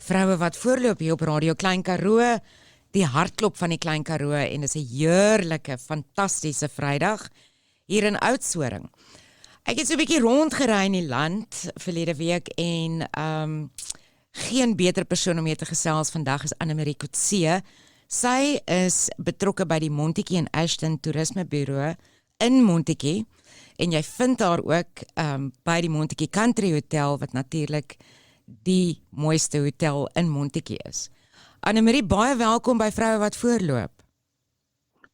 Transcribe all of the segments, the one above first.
Vroue wat voorloop hier op Radio Klein Karoo, die hartklop van die Klein Karoo en dis 'n heerlike, fantastiese Vrydag hier in Oudtshoorn. Ek het so 'n bietjie rondgery in die land verlede week en geen beter persoon om mee te gesels vandag is Annemarie Coetzee. Sy is betrokke by die Montetjie en Ashton Toerisme Bureau in Montetjie en jy vind haar ook by die Montetjie Country Hotel wat natuurlik die mooiste hotel in Montetjie is. Annemarie, baie welkom by Vroue wat voorloop.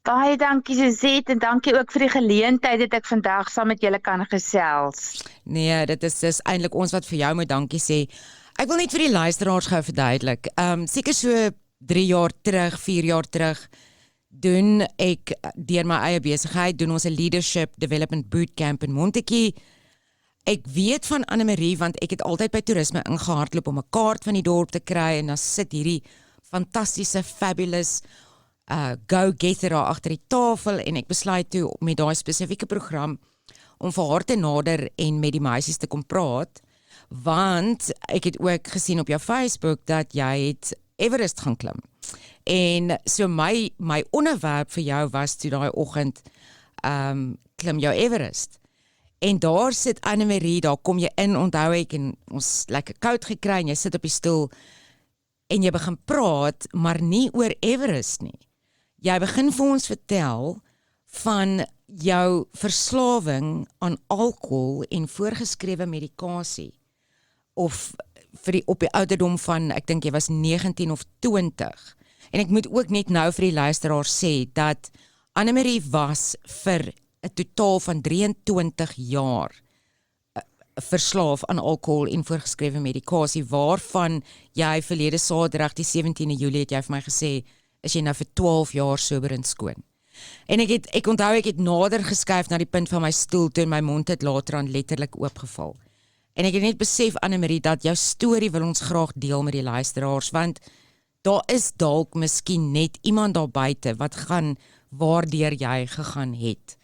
Baie dankie Suzette en dankie ook vir die geleentheid dat ek vandag saam met julle kan gesels. Nee, dit is eintlik ons wat vir jou moet dankie sê. Ek wil net vir die luisteraars gou verduidelik. Seker so 3 jaar terug, 4 jaar terug, doen ek deur my eie besigheid, doen ons 'n Leadership Development Bootcamp in Montetjie. Ek weet van Annemarie, want ek het altyd by toerisme ingehardloop om 'n kaart van die dorp te kry en dan sit hierdie fantastiese, fabulous go-getter daar agter die tafel en ek besluit toe met daai spesifieke program om vir haar te nader en met die meisies te kom praat, want ek het ook gesien op jou Facebook dat jy het Everest gaan klim. En so my onderwerp vir jou was toe daai oggend klim jou Everest. En daar sit Annemarie, daar kom jy in, onthou ek, en ons lekker koud gekry en jy sit op die stoel en jy begin praat, maar nie oor Everest nie. Jy begin vir ons vertel van jou verslawing aan alkohol en voorgeskrewe medikasie of op die ouderdom van, ek dink jy was 19 of 20. En ek moet ook net nou vir die luisteraars sê dat Annemarie was vir 'n totaal van 23 jaar verslaaf aan alkohol en voorgeskrewe medikasie, waarvan jy verlede Saterdag die 17de Julie het jy vir my gesê, is jy nou vir 12 jaar sober en skoon. En ek onthou ek het nader geskuif na die punt van my stoel toe my mond het later aan letterlik oopgeval. En ek het net besef, Annemarie, dat jou storie wil ons graag deel met die luisteraars, want daar is dalk miskien net iemand daar buite wat gaan waardeur jy gegaan het.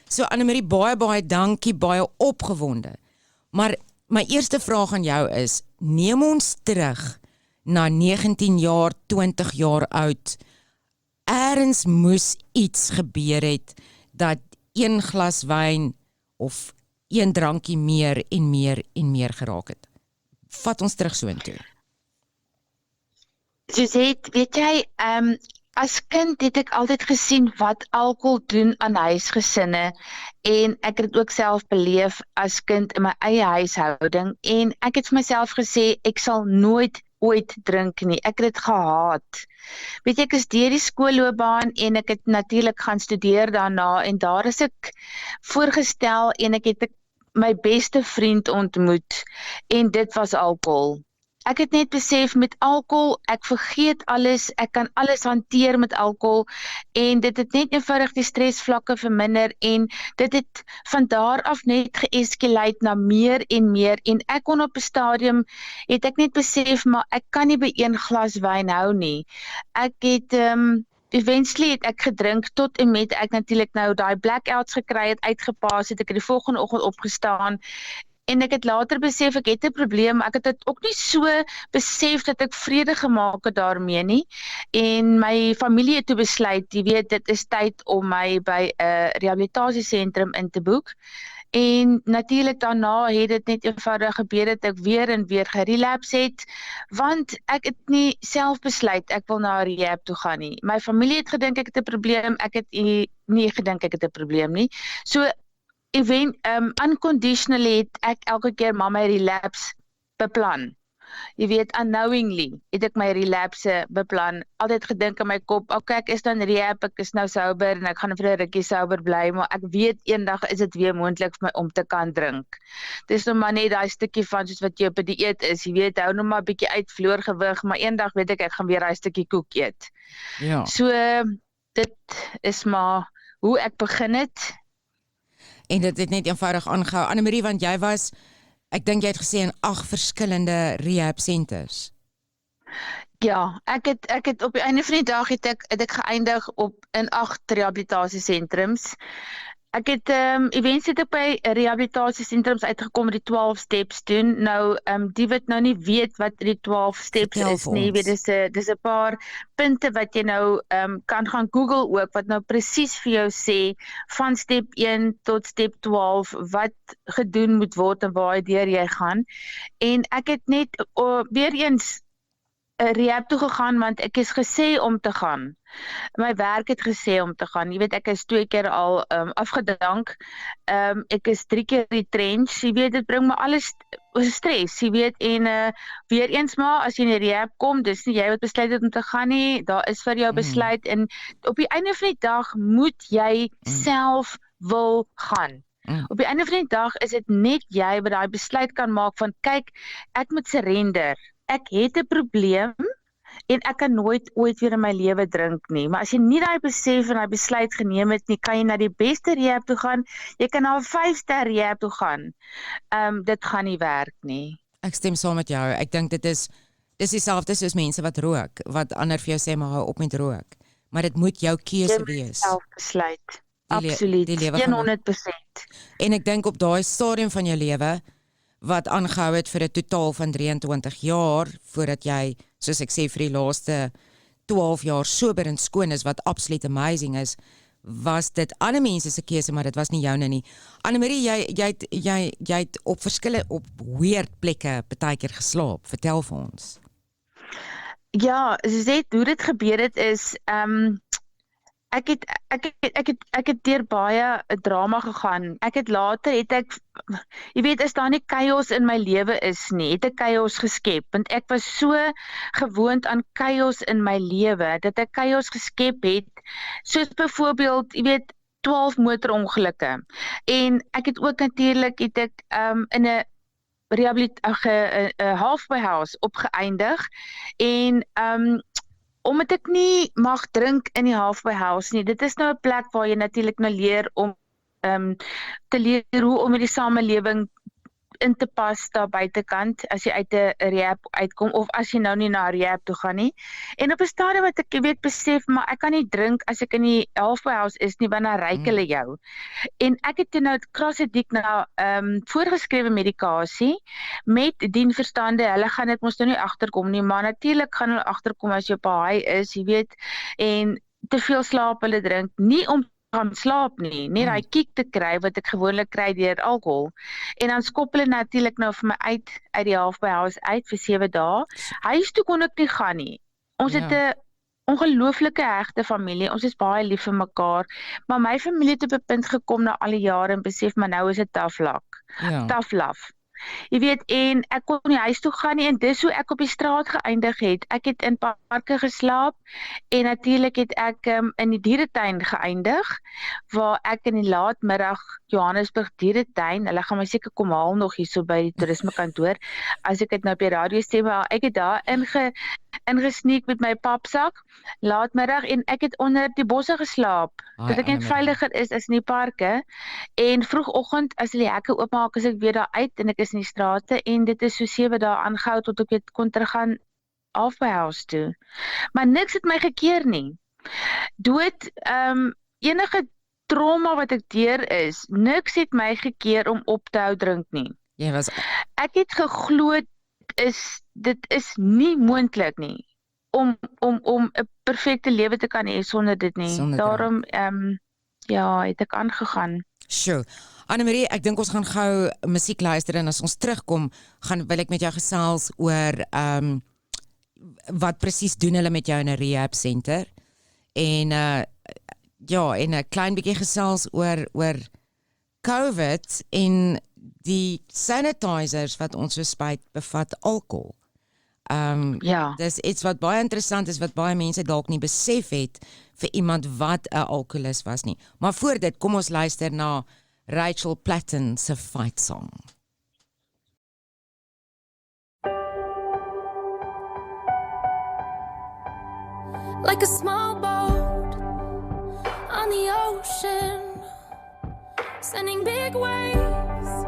So Annemarie, baie dankie, baie opgewonde. Maar my eerste vraag aan jou is, neem ons terug na 19 jaar, 20 jaar oud. Ergens moes iets gebeur het dat 1 glas wyn of 1 drankie meer en meer geraak het. Vat ons terug soontoe. Suzette, weet jy, as kind het ek altyd gesien wat alkohol doen aan huisgesinne en ek het dit ook self beleef as kind in my eie huishouding en ek het vir myself gesê, ek sal nooit ooit drink nie. Ek het dit gehaat. Weet jy, ek is deur die skoolloopbaan en ek het natuurlik gaan studeer daarna en daar is ek voorgestel en ek het my beste vriend ontmoet en dit was alkohol. Ek het net besef met alkohol, ek vergeet alles, ek kan alles hanteer met alkohol en dit het net eenvoudig die stresvlakke verminder en dit het van daar af net geeskalate na meer en ek kon op 'n stadium, het ek net besef, maar ek kan nie by 1 glas wyn hou nie. Ek het eventually het ek gedrink tot en met ek natuurlik nou daai blackouts gekry het, uitgepaas het, ek het die volgende oggend opgestaan en ek het later besef, ek het 'n probleem, ek het dit ook nie so besef dat ek vrede gemaak het daarmee nie, en my familie het toe besluit, jy weet, dit is tyd om my by 'n rehabilitasiesentrum in te boek, en natuurlik daarna het dit net eenvoudig gebeur dat ek weer en weer gerelapse het, want ek het nie self besluit, ek wil na rehab toe gaan nie. My familie het gedink ek het 'n probleem, ek het nie gedink ek het 'n probleem nie. So, unconditionally het ek elke keer maar my relapse beplan. Jy weet, unknowingly het ek my relapse beplan. Altyd gedink in my kop, okay, ek is dan rehab, ek is nou sober en ek gaan vir 'n rukkie sober bly, maar ek weet eendag is dit weer moontlik vir my om te kan drink. Dis nou maar net daai stukkie van soos wat jy op 'n dieet is, jy weet, hou nou maar 'n bietjie uit vloergewig, maar eendag weet ek gaan weer daai stukkie koek eet. Ja. So, dit is maar hoe ek begin het. En dit het net eenvoudig aangehou. Annemarie, want jy was, ek dink jy het gesê in 8 verskillende rehab centers. Ja, ek het op die einde van die dag het ek geëindig in 8 rehabilitasiesentrums. Events het ek by rehabilitasiesentrums uitgekom met die 12 steps doen. Nou, die wat nou nie weet wat die 12 steps Vertel is vir nie, ons. weet, dis 'n paar punte wat jy nou kan gaan Google ook, wat nou presies vir jou sê, van step 1 tot step 12, wat gedoen moet word en waar deur jy gaan. En ek het net weer eens 'n rehab toe gegaan, want ek is gesê om te gaan. My werk het gesê om te gaan. Jy weet, ek is 2 keer al afgedank. Ek is 3 keer retrenched. Jy weet, dit bring my alles stres, jy weet, en weer eens maar, as jy in die rehab kom, dis nie jy wat besluit het om te gaan nie, daar is vir jou besluit, en op die einde van die dag moet jy self wil gaan. Op die einde van die dag is dit net jy wat daai besluit kan maak van, kyk, ek moet surrender. Ek het 'n probleem, en ek kan nooit ooit weer in my lewe drink nie. Maar as jy nie daai besef en daai besluit geneem het nie, kan jy na die beste rehab toe gaan. Jy kan na 'n 5-ster rehab toe gaan. Dit gaan nie werk nie. Ek stem saam met jou. Ek dink dis dieselfde soos mense wat rook, wat ander vir jou sê maar hou op met rook. Maar dit moet jou keuse wees. Self besluit. Die Absoluut. lewe gaan 100%. En ek dink op daai stadium van jou lewe wat aangehou het vir 'n totaal van 23 jaar voordat jy, soos ek sê, vir die laaste 12 jaar sober en skoon is, wat absoluut amazing is, was dit ander mense se keuse, maar dit was nie joune nie. Annemarie, jy het op weird plekke partykeer geslaap. Vertel vir ons. Ja, hoe dit gebeur het is, ek het deur baie drama gegaan. Later het ek, jy weet, as daar nie chaos in my lewe is nie, het ek chaos geskep, want ek was so gewoond aan chaos in my lewe, dat ek chaos geskep het, soos byvoorbeeld, jy weet, 12 motorongelukke. En ek het ook natuurlik, in 'n halfway house opgeëindig, en omdat ek nie mag drink in die halfway house nie, dit is nou 'n plek waar jy natuurlik nou leer om te leer hoe om met die samelewing in te pas daar buitekant, as jy uit 'n rehab uitkom, of as jy nou nie na rehab toe gaan nie. En op 'n stadium wat ek weet besef, maar ek kan nie drink as ek in die halfway house is nie, want dan ryk hulle jou. En ek het nou krasediek na voorgeskrewe medikasie, met dien verstande, hulle gaan dit mos nou nie agterkom nie, maar natuurlik gaan hulle agterkom as jy op 'n high is, jy weet, en te veel slaap hulle drink, nie om gaan slaap nie, net daai kick te kry wat ek gewoonlik kry deur alkohol. En dan skop hulle natuurlik nou vir my uit die halfway house uit vir 7 dae. Huis toe kon ek nie gaan nie. Ons het 'n ongelooflike hegte familie. Ons is baie lief vir mekaar, maar my familie het op 'n punt gekom na al die jare en besef, maar nou is dit tough love. Jy weet, en ek kon nie huis toe gaan nie, en dis hoe ek op die straat geëindig het. Ek het in parke geslaap, en natuurlik het ek in die dieretuin geëindig, waar ek in die laatmiddag Johannesburg dieretuin, hulle gaan my seker kom haal nog hierso by die toerismekantoor, as ek dit nou op die radio sê, maar ek het daar ingesneek met my papsak, laatmiddag, en ek het onder die bosse geslaap, dat ek net veiliger is as in die parke, en vroegoggend, as die hekke oopmaak, is ek weer daar uit, en ek is in die strate, en dit is so 7 dae aangehou, tot ek dit kon teruggaan halfway house toe. Maar niks het my gekeer nie. Dood, enige trauma wat ek deur is, niks het my gekeer om op te hou drink nie. Ek het geglo, dit is nie moontlik nie, om 'n perfekte lewe te kan hê sonder dit nie. Daarom, het ek aangegaan. Sure. Annemarie, ek dink ons gaan gou musiek luister, en as ons terugkom, wil ek met jou gesels oor wat presies doen hulle met jou in 'n rehab center, en en 'n klein bietjie gesels oor COVID en die sanitizers wat ons so spyt bevat alkohol. Dis iets wat baie interessant is, wat baie mense dalk nie besef het vir iemand wat 'n alkoholist was nie. Maar voor dit, kom ons luister na Rachel Platten se Fight Song. Like a small boat on the ocean, sending big waves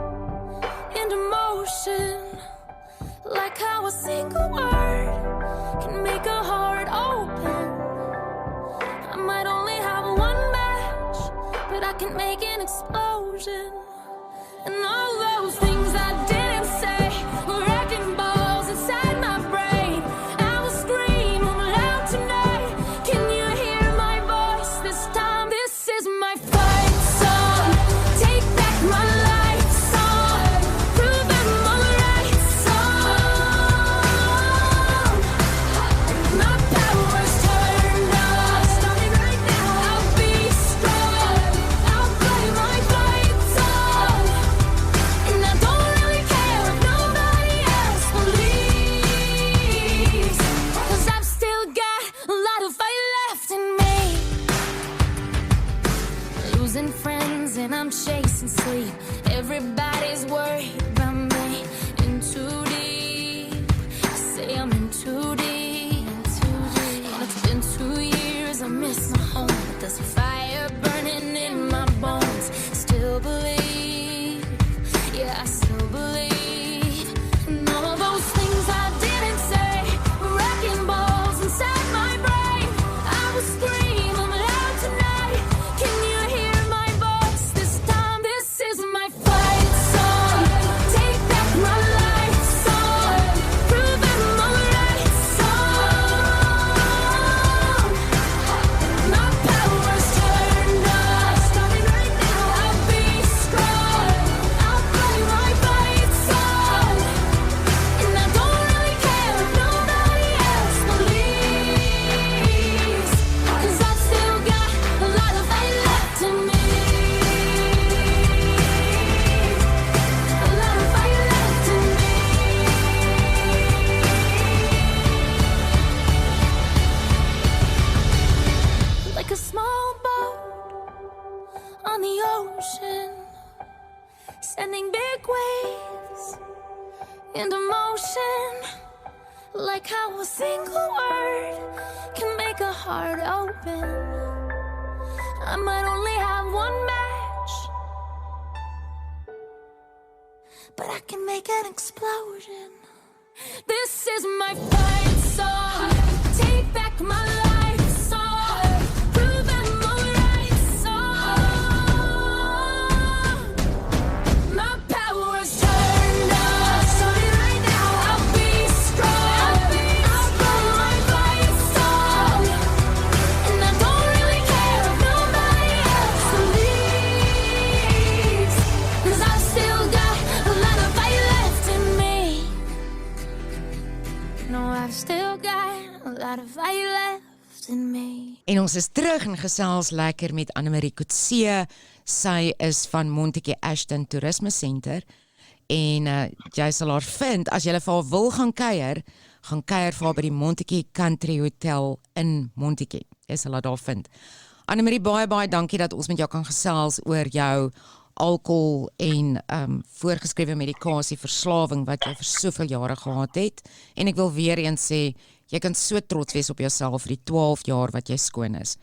into motion. Like how a single word can make a heart open. I might only have one match, but I I can make an explosion. And all those things I didn't say were wrecking balls inside my brain. I will scream loud tonight. Can you hear my voice this time? This is my fight song. Take back my life song. Prove I'm alright song. My power's turned on. Starting right now. I'll be strong. I'll play my fight song. And I don't really care if nobody else believes. 'Cause I've still got a lot of fight left in me. Losing friends and I'm chasing sleep. Everybody's worried about me. In too deep. Say I'm in too deep. And it's been 2 years, I miss my home. But there's a fire burning in my bones. Still believe. Yeah, I still believe. And all those things I didn't say were wrecking balls inside my brain. I will scream loud tonight. Can you hear my voice this time? This is my fight song. Take back my life song. Prove I'm alright song. My power's turned on. Starting right now. I'll be strong. I'll play my fight song. And I don't really care if nobody else believes. 'Cause I've still got a lot of fight left in me. A lot of fight left in me. Like a small boat on the ocean, sending big waves into motion. Like how a single word can make a heart open. I might only have one match, but I can make an explosion. This is my fight song. Take back my life song. Prove I'm alright song. My power's turned on. Starting right now. I'll be strong. I'll play my fight song. And I don't really care if nobody else believes. 'Cause I've still got a lot of fight left in me. No, I've still got a lot of fight left in me. En ons is terug en gesels lekker met Annemarie Coetzee. Sy is van Montetjie Ashton Toerisme Center en jy sal haar vind as jy vir haar wil gaan kuier vir haar by die Montetjie Country Hotel in Montetjie. Jy sal haar daar vind. Annemarie, baie dankie dat ons met jou kan gesels oor jou alkohol en voorgeskrewe medikasie verslawing wat jy vir soveel jare gehad het. En ek wil weer eens sê, jy kan so trots wees op jouself vir die 12 jaar wat jy skoon is.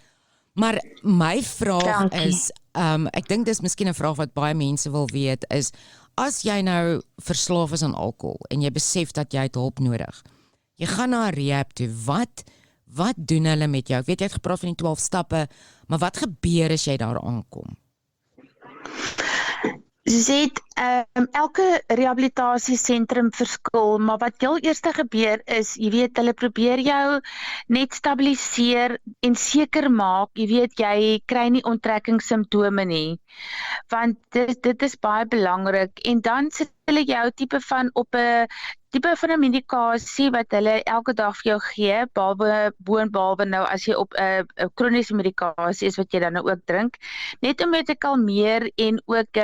Maar my vraag Dankie. is, ek dink dis miskien 'n vraag wat baie mense wil weet, is as jy nou verslaaf is aan alkohol en jy besef dat jy het hulp nodig, jy gaan na 'n rehab toe, wat doen hulle met jou? Ek weet jy het gepraat van die 12 stappe, maar wat gebeur as jy daar aankom? Elke rehabilitasiesentrum verskil, maar wat heel eers gebeur is, jy weet, hulle probeer jou net stabiliseer en seker maak, jy weet, jy kry nie onttrekkingssimptome nie, want dit is baie belangrik, en dan sit hulle jou tipe van 'n medikasie wat hulle elke dag vir jou gee, behalwe nou as jy op 'n kroniese medikasie is wat jy dan nou ook drink, net om jou te kalmeer en ook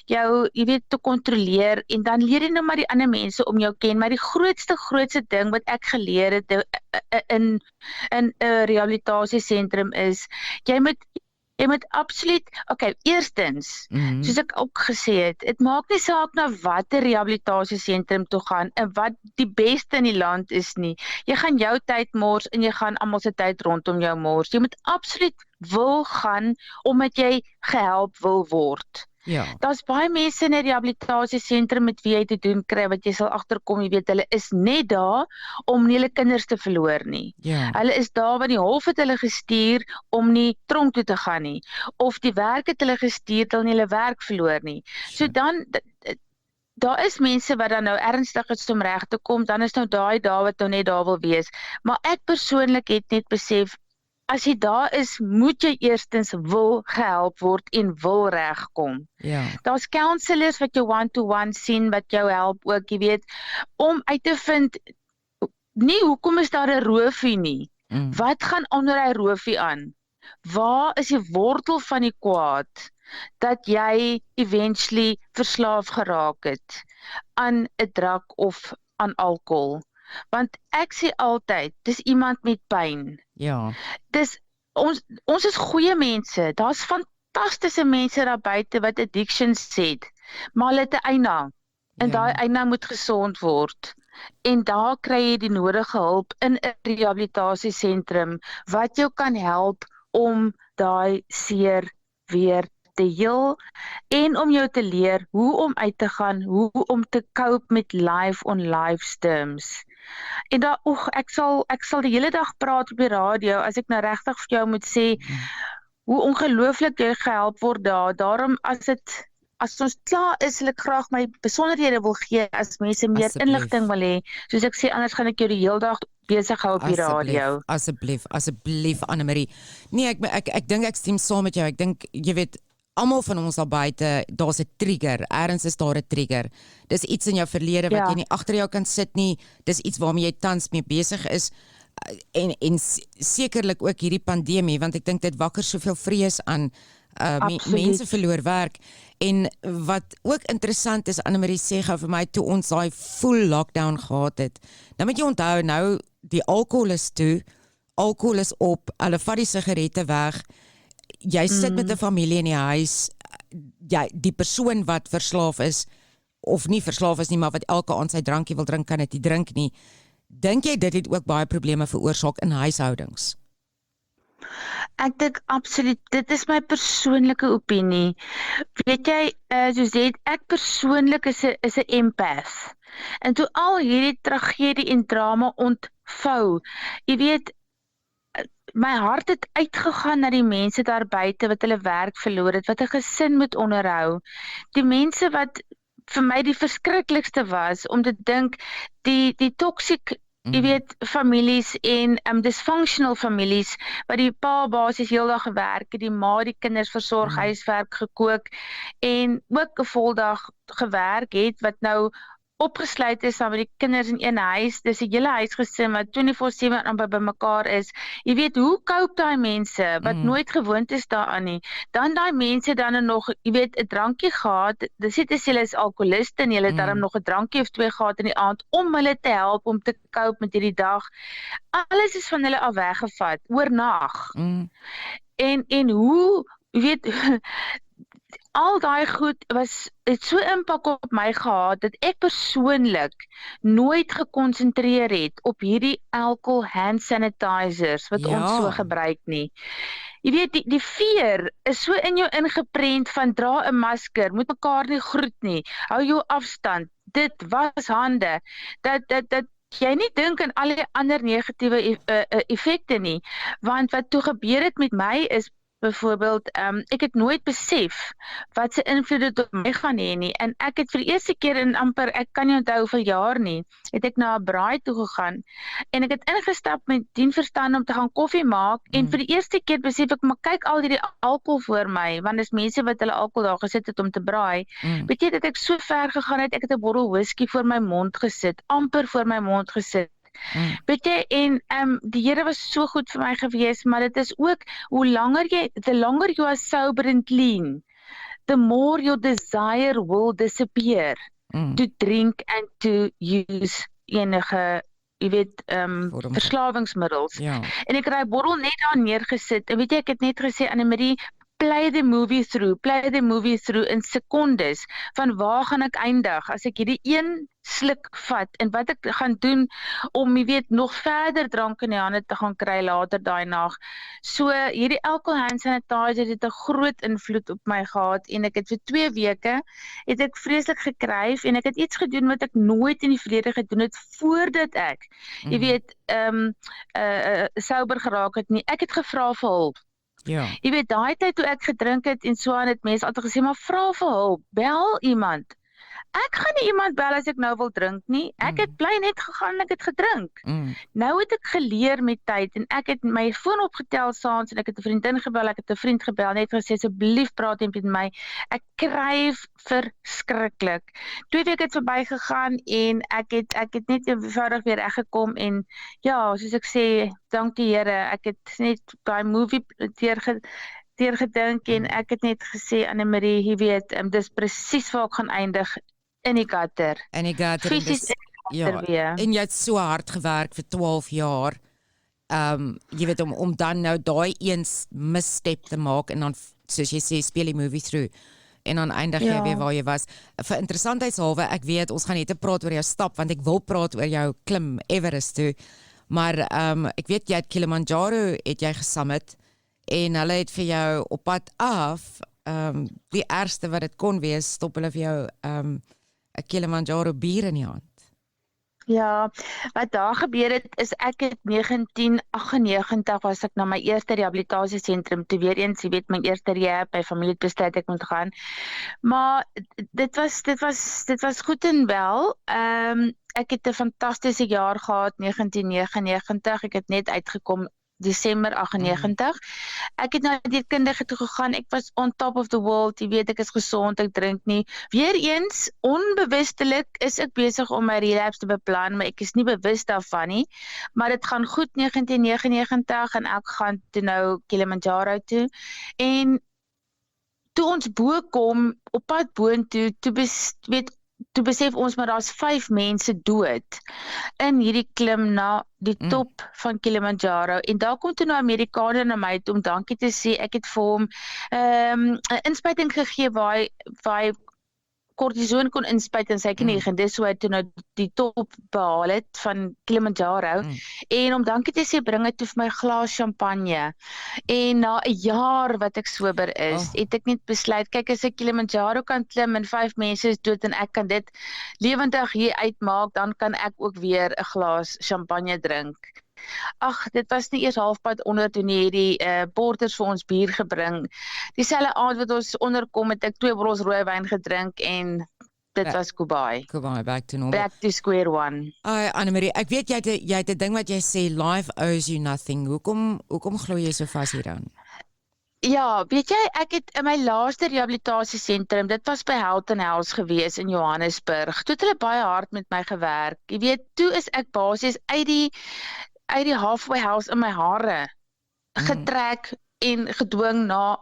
jou, jy weet, te kontroleer, en dan leer jy nou maar die ander mense om jou ken, maar die grootste ding wat ek geleer het in 'n rehabilitasiesentrum is, jy moet absoluut, eerstens, soos ek ook gesê het, dit maak nie saak na watter rehabilitasiesentrum toe gaan en wat die beste in die land is nie. Jy gaan jou tyd mors en jy gaan almal se tyd rondom jou mors. Jy moet absoluut wil gaan omdat jy gehelp wil word. Ja. Daar's baie mense in 'n rehabilitasiesentrum met wie jy te doen kry wat jy sal agterkom, jy weet, hulle is net daar om nie hulle kinders te verloor nie. Ja. Hulle is daar want die hof het hulle gestuur om nie tronk toe te gaan nie, of die werk het hulle gestuur dat hulle nie hulle werk verloor nie. So dan daar is mense wat dan nou ernstig is om reg te kom, dan is nou daai dae wat nou net daar wil wees. Maar ek persoonlik het net besef, as jy daar is, moet jy eerstens wil gehelp word en wil regkom. Ja. Daar's counselors wat jou one-to-one sien, wat jou help ook, jy weet, om uit te vind, nie hoekom is daar 'n roofie nie. Wat gaan onder hy roofie aan? Waar is die wortel van die kwaad dat jy eventually verslaaf geraak het aan 'n drug of aan alkohol? Want ek sê altyd, dis iemand met pyn. Ja. Dis ons is goeie mense. Daar's fantastiese mense daar buite wat addictions het, maar hulle het 'n eina. En daai eina moet gesond word. En daar kry jy die nodige hulp in 'n rehabilitasiesentrum wat jou kan help om daai seer weer te heel en om jou te leer hoe om uit te gaan, hoe om te cope met life on life's terms. En daar, ek sal die hele dag praat op die radio as ek nou regtig vir jou moet sê hoe ongelooflik jy gehelp word daar. Daarom as ons klaar is, wil ek graag my besonderhede wil gee as mense meer inligting wil hê. Soos ek sê, anders gaan ek jou die hele dag besig hou op die radio. Asseblief Annemarie. Nee, ek dink ek stem saam met jou. Ek dink, jy weet, almal van ons daar buite, daar's 'n trigger. Ergens is daar 'n trigger. Dis iets in jou verlede wat jy nie agter jou kan sit nie. Dis iets waarmee jy tans mee besig is. En sekerlik ook hierdie pandemie, want ek dink dit wakker soveel vrees aan. Mense verloor werk. En wat ook interessant is, Annemarie sê gou vir my, toe ons daai full lockdown gehad het, dan moet jy onthou, nou die alkohol is toe, alkohol is op, hulle vat die sigarette weg, jy sit met 'n familie in die huis, die persoon wat verslaaf is, of nie verslaaf is nie, maar wat elke aand sy drankie wil drink, kan dit nie drink nie. Dink jy dit het ook baie probleme veroorsaak in huishoudings? Ek dink absoluut, dit is my persoonlike opinie. Weet jy, Suzette, ek persoonlik is 'n empath. En toe al hierdie tragedie en drama ontvou, jy weet, my hart het uitgegaan na die mense daar buite wat hulle werk verloor het, wat 'n gesin moet onderhou. Die mense wat vir my die verskriklikste was, om te dink, die toksiek, jy weet, families en dysfunctional families, wat die pa basies heeldag gewerk het, die ma die kinders versorg, huiswerk gekook, en ook 'n voldag gewerk het, wat nou opgesluit is saam met die kinders in een huis, dis 'n hele huisgesin wat 24/7 amper by mekaar is. Jy weet, hoe cope daai mense wat nooit gewoond is daaraan nie? Dan daai mense dan nog, jy weet, 'n drankie gehad, dis nie te sê hulle is alkoholiste en hulle het dan nog 'n drankie of 2 gehad in die aand om hulle te help om te cope met hierdie dag. Alles is van hulle af weggevat oornag. En hoe, jy weet, al daai goed het so impak op my gehad, dat ek persoonlik nooit gekonsentreer het op hierdie alcohol hand sanitizers, wat ons so gebruik nie. Jy weet, die fear is so in jou ingeprent van dra 'n masker, moet mekaar nie groet nie, hou jou afstand, dit was hande, dat jy nie dink aan al die ander negatiewe effekte nie, want wat toe gebeur het met my is, byvoorbeeld, ek het nooit besef wat se invloed dit op my gaan hê nie, en ek het vir die eerste keer in amper, ek kan nie onthou hoeveel jaar nie, het ek na 'n braai toe gegaan, en ek het ingestap met dien verstand om te gaan koffie maak, en vir die eerste keer besef ek, maar kyk al hierdie alkohol voor my, want dis mense wat hulle alkohol daar gesit het om te braai, weet jy dat ek so ver gegaan het, ek het 'n bottel whisky voor my mond gesit, amper voor my mond gesit, weet jy, en die Here was so goed vir my gewees, maar dit is ook, the longer you are sober and clean, the more your desire will disappear to drink and to use enige, jy weet, verslawingsmiddels. En ek het daai bottel net daar neergesit, en weet jy, ek het net gesê, Annemarie, play the movie through in sekondes, van waar gaan ek eindig, as ek hierdie een sluk vat, en wat ek gaan doen, om, jy weet, nog verder drank in die hande te gaan kry later daai nag. So, hierdie alcohol hand sanitizer het 'n groot invloed op my gehad, en ek het vir 2 weke, het ek vreeslik gekryf, en ek het iets gedoen wat ek nooit in die verlede gedoen het, voordat ek, jy weet, sober geraak het nie. Ek het gevra vir hulp. Ja. Jy weet, daai tyd toe ek gedrink het en so aan, het mense altyd gesê, maar vra vir hulp, bel iemand. Ek gaan nie iemand bel as ek nou wil drink nie. Ek het bly net gegaan en ek het gedrink. Nou het ek geleer met tyd, en ek het my foon opgetel saans, en ek het 'n vriendin gebel, ek het 'n vriend gebel, net gesê, asseblief praat net met my. Ek kryf verskriklik. 2 weke het verbygegaan, en ek het net eenvoudig weer reggekom, en ja, soos ek sê, dank die Here, ek het net daai movie deurgedink, en ek het net gesê, Annemarie, jy weet, dis presies waar ek gaan eindig, in die gutter. En die gutter, Fisies ja, en jy het so hard gewerk vir 12 jaar, jy weet, om dan nou daai een misstep te maak, en dan, soos jy sê, speel die movie through, en dan eindig jy weer waar jy was. Vir interessantheidshalwe, ek weet, ons gaan nie te praat oor jou stap, want ek wil praat oor jou klim Everest toe, maar ek weet, jy het Kilimanjaro, het jy gesummit, en hulle het vir jou op pad af, die ergste wat dit kon wees, stop hulle vir jou 'n Kilimanjaro bier in die hand. Ja, wat daar gebeur het, is ek het 1998 was ek na my eerste rehabilitasiesentrum toe, weer eens, jy weet, my eerste rehab, my familie het besluit ek moet gaan. Maar dit was goed en wel. Ek het 'n fantastiese jaar gehad, 1999. Ek het net uitgekom Desember 98. Ek het na die dierkundige toe gegaan, ek was on top of the world, jy weet, ek is gesond, ek drink nie. Weereens, onbewustelik is ek besig om my relapse te beplan, maar ek is nie bewus daarvan nie. Maar dit gaan goed, 1999, en ek gaan toe nou Kilimanjaro toe. En toe ons bo kom, op pad boontoe, toe besef ons maar daar's 5 mense dood in hierdie klim na die top van Kilimanjaro, en daar kom toe nou 'n Amerikaner na my toe om dankie te sê. Ek het vir hom 'n inspuiting gegee waar hy kortison kon inspuit en sy knie, dis hoe hy toe nou die top behaal het van Kilimanjaro. En om dankie te sê, bring hy toe vir my 'n glas champagne. En na 'n jaar wat ek sober is, het ek net besluit, kyk, as ek Kilimanjaro kan klim en 5 mense is dood en ek kan dit lewendig hier uitmaak, dan kan ek ook weer 'n glas champagne drink. Ag, dit was nie eers halfpad onder toe nie, hierdie porters vir ons bier gebring. Dieselfde aand wat ons onderkom, het ek 2 bottels rooiwyn gedrink, en dit was goodbye. Goodbye, back to normal. Back to square one. Annemarie, ek weet jy het 'n ding wat jy sê, life owes you nothing. Hoekom glo jy so vas hieraan? Ja, weet jy, ek het in my laaste rehabilitasiesentrum, dit was by Helton House gewees in Johannesburg. Toe het hulle baie hard met my gewerk. Jy weet, toe is ek basies uit die halfway house in my hare getrek en gedwing na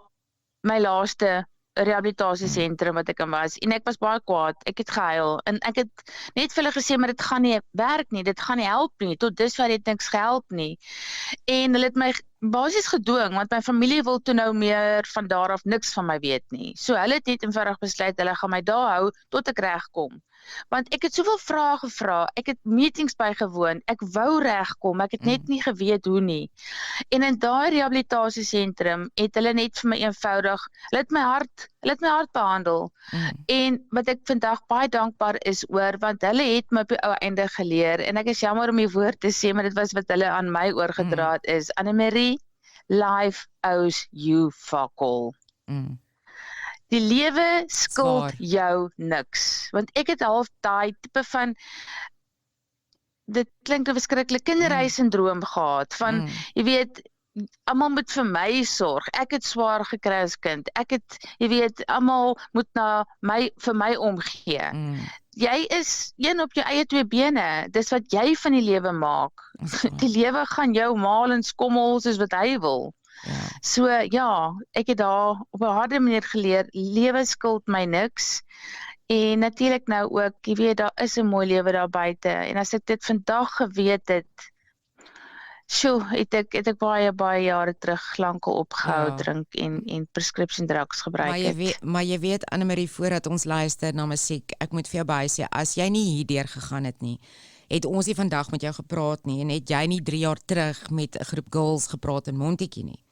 my laaste rehabilitasiesentrum wat ek in was, en ek was baie kwaad, ek het gehuil, en ek het net vir hulle gesê, maar dit gaan nie werk nie, dit gaan nie help nie, tot dusver het niks gehelp nie, en hulle het my basies gedwing, want my familie wil toe nou meer van daar af niks van my weet nie, so hulle het net eenvoudig besluit, hulle gaan my daar hou, tot ek regkom. Want ek het soveel vrae gevra, ek het meetings bygewoon, ek wou regkom, ek het net nie geweet hoe nie. En in daai rehabilitasiesentrum het hulle net vir my eenvoudig, hulle het my hart behandel. En wat ek vandag baie dankbaar is oor, want hulle het my op die ou einde geleer, en ek is jammer om die woord te sê, maar dit was wat hulle aan my oorgedra het is, Annemarie, life owes you fuck all. Die lewe skuld jou niks, want ek het half daai tipe van, dit klink 'n verskriklik kinderreis-sindroom gehad, van, jy weet, almal moet vir my sorg, ek het swaar gekry as kind, jy weet, almal moet vir my omgee. Jy is een op jou eie 2 bene, dis wat jy van die lewe maak. Die lewe gaan jou maal en skommel soos wat hy wil. So ja, ek het daar op 'n harde manier geleer, lewe skuld my niks, en natuurlik nou ook, jy weet, daar is 'n mooi lewe daar buite, en as ek dit vandag geweet het, Sjoe, het ek baie jare terug lankal opgehou Ja. drink en prescription drugs gebruik het. Maar jy weet Annemarie, voordat ons luister na musiek, ek moet vir jou baie sê, as jy nie hierdeur gegaan het nie, het ons nie vandag met jou gepraat nie, en het jy nie 3 jaar terug met 'n groep girls gepraat in Montetjie nie,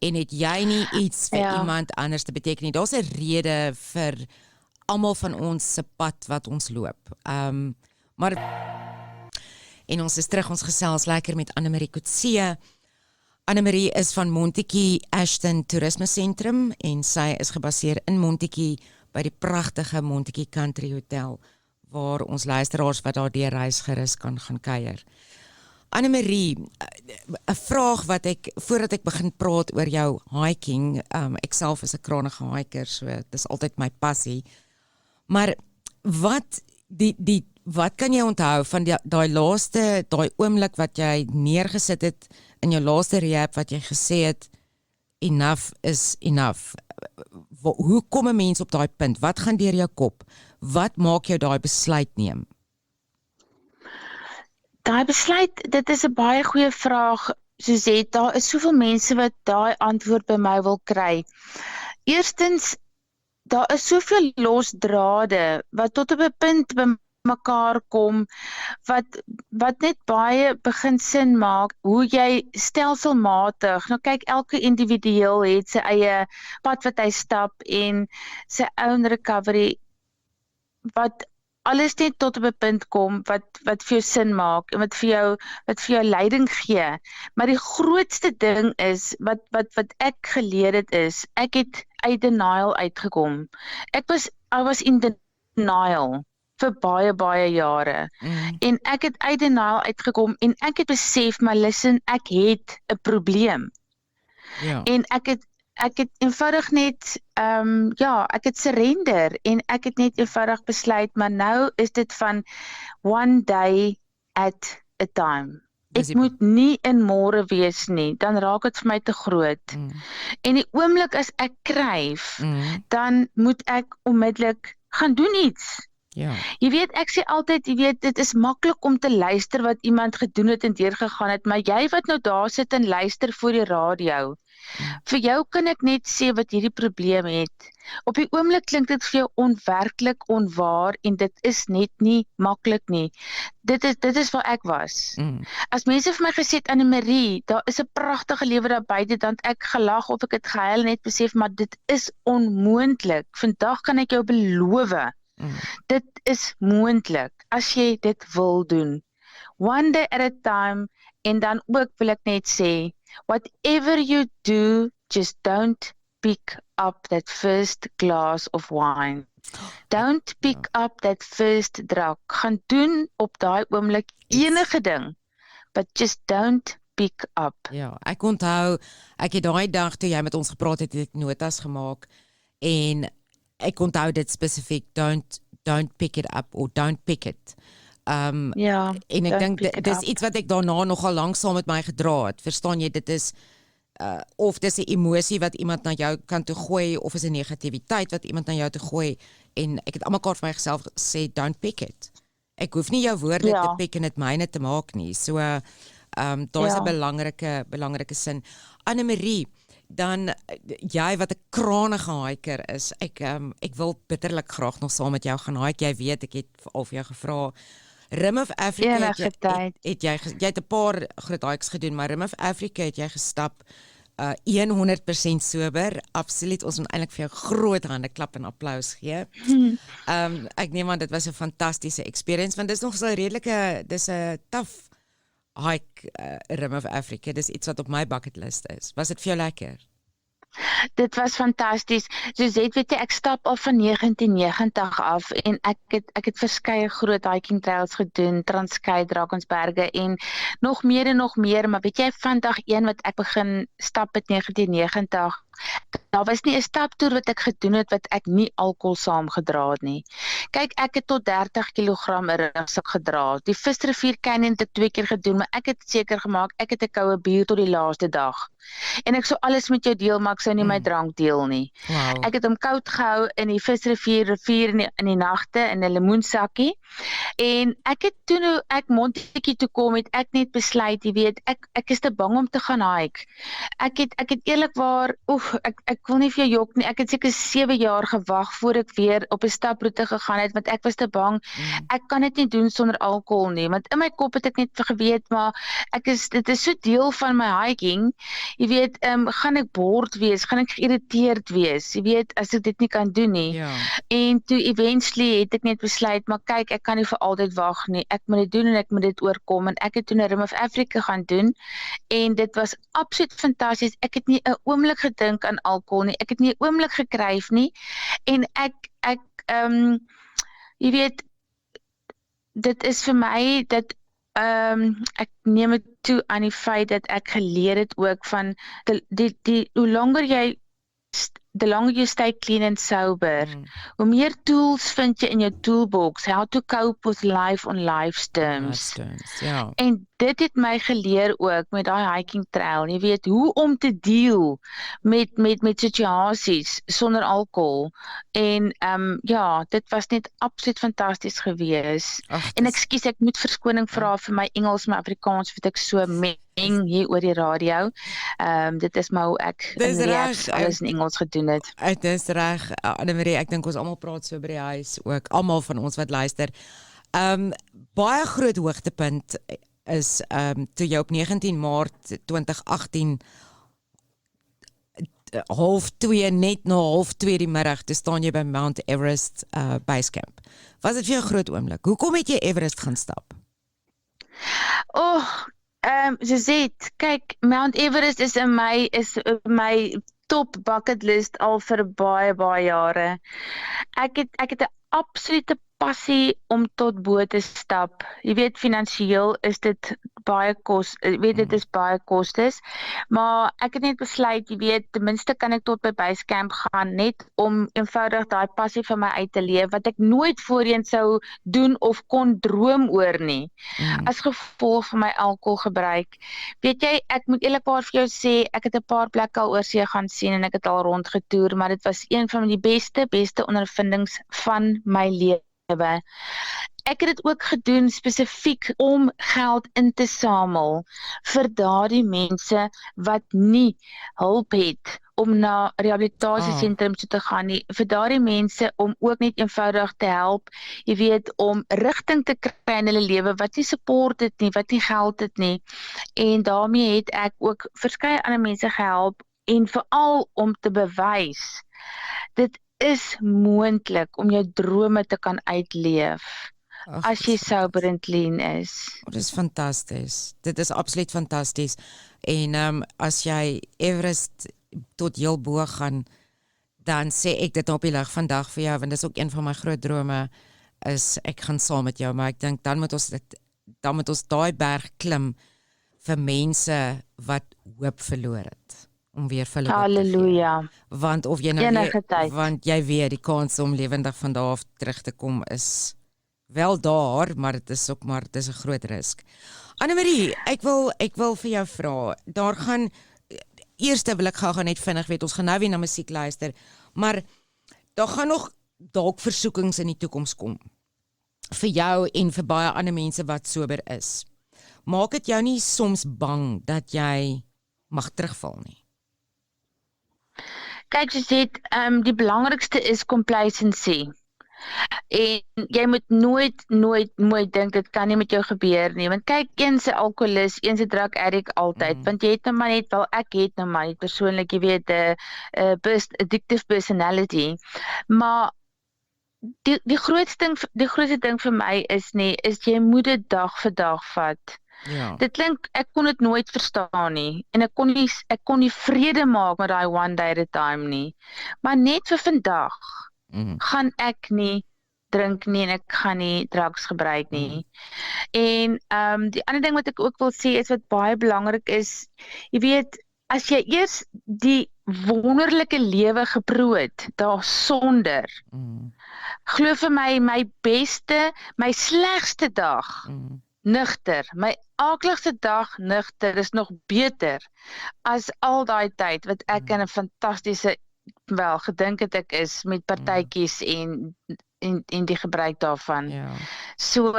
en het jy nie iets vir iemand anders te beteken nie. Daar's 'n rede vir almal van ons se pad wat ons loop. Maar en ons is terug, ons gesels lekker met Annemarie Coetzee. Annemarie is van Montetjie Ashton Toerisme Sentrum en sy is gebaseer in Montetjie by die pragtige Montetjie Country Hotel, waar ons luisteraars wat daar deur reis gerus kan gaan kuier. Annemarie, 'n vraag wat voordat ek begin praat oor jou hiking, ek self is 'n kronige hiker, so dis altyd my passie. Maar wat kan jy onthou van daai oomblik wat jy neergesit het in jou laaste rehab wat jy gesê het enough is enough? Hoe kom 'n mens op daai punt? Wat gaan deur jou kop? Wat maak jou daai besluit neem? Daai besluit, dit is 'n baie goeie vraag, Suzette. Daar is soveel mense wat daai antwoord by my wil kry. Eerstens, daar is soveel los drade wat tot op 'n punt by mekaar kom wat net baie begin sin maak hoe jy stelselmatig, nou kyk, elke individueel het sy eie pad wat hy stap en sy own recovery, wat alles net tot op 'n punt kom wat vir jou sin maak en wat vir jou leiding gee. Maar die grootste ding is wat ek geleer het is, ek het uit denial uitgekom. I was in denial vir baie jare. En ek het uit denial uitgekom en ek het besef, maar listen, ek het 'n probleem. Ja. En ek het eenvoudig net, ek het surrender en ek het net eenvoudig besluit, maar nou is dit van one day at a time. Ek moet nie in môre wees nie, dan raak dit vir my te groot. En die oomblik as ek kryf, dan moet ek onmiddellik gaan doen iets. Ja. Jy weet, ek sê altyd, dit is maklik om te luister wat iemand gedoen het en deurgegaan het, maar jy wat nou daar sit en luister voor die radio, vir jou kan ek net sê wat hierdie probleem het. Op die oomblik klink dit vir jou onwerklik, onwaar en dit is net nie maklik nie. Dit is waar ek was. As mense vir my gesê het, Annemarie, daar is 'n pragtige lewe daar buite, dan het ek gelag of ek het gehuil en net besef, maar dit is onmoontlik. Vandag kan ek jou beloof, dit is moontlik as jy dit wil doen. One day at a time, en dan ook wil ek net sê, whatever you do, just don't pick up that first glass of wine. Don't pick up that first drug. Gaan doen op daai oomblik enige ding, but just don't pick up. Ja, ek onthou, ek het daai dag toe jy met ons gepraat het ek notas gemaak en ek onthou dit spesifiek, don't pick it up or don't pick it. En ek dink dis iets wat ek daarna nogal lank saam met my gedra het. Verstaan jy, dit is of dis 'n emosie wat iemand na jou kan toe gooi of is 'n negativiteit wat iemand na jou toe gooi en ek het almekaar vir myself gesê don't pick it. Ek hoef nie jou woorde te pick en dit myne te maak nie. So daar's 'n belangrike sin. Annemarie, dan jy wat 'n kranige hiker is, ek wil bitterlik graag nog saam met jou gaan hike. Jy weet, ek het al vir jou gevra. Rim of Africa het jy het 'n paar groot hikes gedoen, maar Rim of Africa het jy gestap 100% sober. Absoluut, ons moet eintlik vir jou groot hande klap en applous gee. Ek neem aan dit was 'n fantastiese experience, want dis nog so 'n redelike, dis 'n tough hike, Rim of Africa. Dis iets wat op my bucket list is. Was dit vir jou lekker? Dit was fantasties. Suzette, weet jy, ek stap al van 1990 af en ek het verskeie groot hiking trails gedoen, Transkei, Drakensberge en nog meer, maar weet jy, van dag 1 wat ek begin stap het 1990, Daar was nie 'n staptoer wat ek gedoen het wat ek nie alkohol saamgedra het nie. Kyk, ek het tot 30 kg 'n rugsak gedra. Die Visrivier Canyon het ek 2 keer gedoen, maar ek het seker gemaak ek het 'n koue bier tot die laaste dag. En ek sou alles met jou deel, maar ek sou nie my drank deel nie. Wow. Ek het hom koud gehou in die Visrivier in die nagte in 'n lemoensakkie. En ek het toe ek Montetjie toe kom, het ek net besluit, jy weet, ek is te bang om te gaan hike. Ek het eerlikwaar, ek wil nie vir jou jok nie, ek het seker 7 jaar gewag voor ek weer op 'n staproete gegaan het, want ek was te bang. Ek kan dit nie doen sonder alkohol nie, want in my kop het ek net geweet, maar dit is so deel van my hiking. Jy weet, gaan ek bored wees, gaan ek geïrriteerd wees, jy weet, as ek dit nie kan doen nie. Ja. En toe eventually het ek net besluit, maar kyk, ek kan nie vir altyd wag nie. Ek moet dit doen en ek moet dit oorkom. En ek het toe 'n Rim of Africa gaan doen en dit was absoluut fantasties. Ek het nie 'n oomblik gedink aan alkohol nie. Ek het nie 'n oomblik gekryf nie. En jy weet, dit is vir my dat ek neem dit toe aan die feit dat ek geleer het ook van hoe langer the longer you stay clean and sober, hoe meer tools vind jy in jou toolbox, how to cope with life on life's terms. Ja. En dit het my geleer ook met daai hiking trail, jy weet, hoe om te deel met situasies sonder alkohol. En ja, dit was net absoluut fantasties gewees. En ek moet verskoning vra vir my Engels en my Afrikaans, wat ek so meng hier oor die radio. Dit is maar hoe ek in reeks alles in Engels gedoen het. Dit is reg, Annemarie, ek dink ons almal praat so by die huis ook, almal van ons wat luister. Baie groot hoogtepunt is toe jy op 19 Maart 2018 half-2, net na half-2 die middag, toe staan jy by Mount Everest Basecamp. Was dit vir jou 'n groot oomblik? Hoekom het jy Everest gaan stap? Suzette, kyk, Mount Everest is in my top bucket list al vir baie jare. Ek het 'n absolute passie om tot bo te stap. Jy weet, finansiëel is dit baie dit is baie kostes, maar ek het net besluit, jy weet, ten minste kan ek tot by Basecamp gaan, net om eenvoudig daai passie van my uit te leef, wat ek nooit voorheen sou doen of kon droom oor nie, as gevolg van my alkoholgebruik. Weet jy, ek moet eerlikwaar vir jou sê, ek het 'n paar plekke al oor see gaan sien en ek het al rondgetoer, maar dit was een van die beste ondervindings van my lewe. Ek het dit ook gedoen spesifiek om geld in te samel vir daardie mense wat nie hulp het om na rehabilitasiesentrums toe te gaan nie, vir daardie mense om ook net eenvoudig te help, jy weet, om rigting te kry in hulle lewe, wat nie support het nie, wat nie geld het nie. En daarmee het ek ook verskeie ander mense gehelp, en veral om te bewys, dit is moontlik om jou drome te kan uitleef as jy sober en clean is. Dit is fantasties. Dit is absoluut fantasties. En as jy Everest tot heel bo gaan, dan sê ek dit op die lig vandag vir jou, want dit is ook een van my groot drome, is ek gaan saam met jou, maar ek dink dan moet ons daai berg klim vir mense wat hoop verloor het. Om weer vir hulle Halleluja. Want of jy nou want jy weet die kans om lewendig van daar af terug te kom is wel daar, maar dit is 'n groot risk. Annemarie, ek wil vir jou vra. Daar gaan eerste wil ek gou net vinnig weet, ons gaan nou weer na musiek luister, maar daar gaan nog dalk versoekings in die toekoms kom vir jou en vir baie ander mense wat sober is. Maak dit jou nie soms bang dat jy mag terugval nie? Kyk, Suzette, die belangrikste is complacency. En jy moet nooit dink dit kan nie met jou gebeur nie, want kyk, een se alkoholis, een se drug addict altyd, want jy het nou maar net, wel ek het nou maar net persoonlik, jy weet, addictive personality, maar die grootste ding vir my is jy moet dit dag vir dag vat. Ja. Dit klink, ek kon dit nooit verstaan nie, en ek kon nie vrede maak met daai one day at a time nie, maar net vir vandag gaan ek nie drink nie en ek gaan nie drugs gebruik nie. En die ander ding wat ek ook wil sê is wat baie belangrik is, jy weet, as jy eers die wonderlike lewe geproot daarsonder. Glo vir my beste, my slegste dag nugter, my aakligste dag nugter is nog beter as al daai tyd wat ek in 'n fantastiese gedink het ek is met partytjies en die gebruik daarvan. Ja. So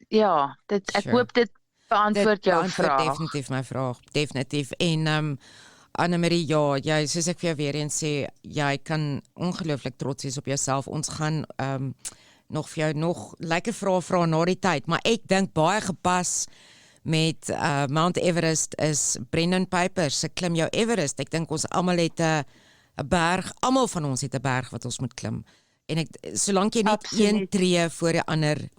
ja, ek hoop dit beantwoord jou vraag. Definitief my vraag, definitief. En Annemarie, ja, soos ek vir jou weer eens sê, jy kan ongelooflik trots wees op jouself. Ons gaan nog vir jou nog lekker vrae vra na die tyd, maar ek dink baie gepas met Mount Everest is Brendan Piper se Klim jou Everest. Ek dink ons almal het 'n berg, almal van ons het 'n berg wat ons moet klim. En solank jy net een tree voor die ander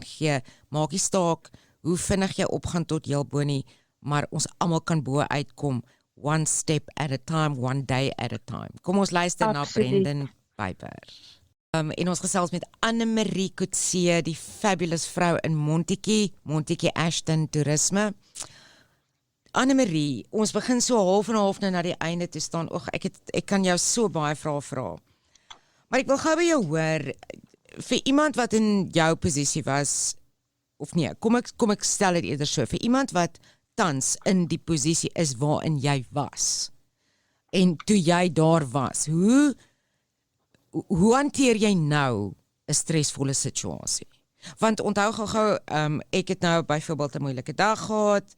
gee, maak nie staak hoe vinnig jy opgaan tot heel bo nie, maar ons almal kan bo uitkom, one step at a time, one day at a time. Kom ons luister na Brendan Piper. En ons gesels met Annemarie Coetzee, die fabulous vrou in Montetjie Ashton Toerisme. Annemarie, ons begin so half en half nou na die einde toe staan. Ek kan jou so baie vrae vra. Maar ek wil gou by jou hoor, vir iemand wat in jou posisie was, of nee, kom ek stel dit eerder so, vir iemand wat tans in die posisie is waarin jy was, en toe jy daar was, hoe hanteer jy nou 'n stresvolle situasie? Want onthou gou, ek het nou byvoorbeeld 'n moeilike dag gehad,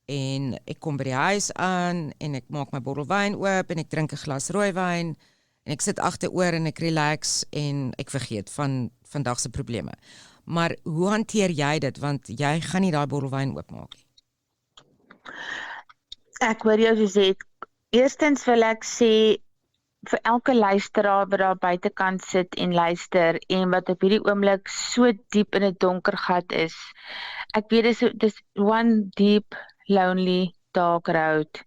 en ek kom by die huis aan, en ek maak my bottel wyn oop, en ek drink 'n glas rooiwyn, en ek sit agteroor en ek relax, en ek vergeet van vandag se probleme. Maar hoe hanteer jy dit, want jy gaan nie daai bottel wyn oopmaak nie? Ek hoor jou gesê, eerstens wil ek sê, vir elke luisteraar wat daar buitekant sit en luister, en wat op hierdie oomblik so diep in 'n donker gat is, ek weet dis one deep, lonely, dark road.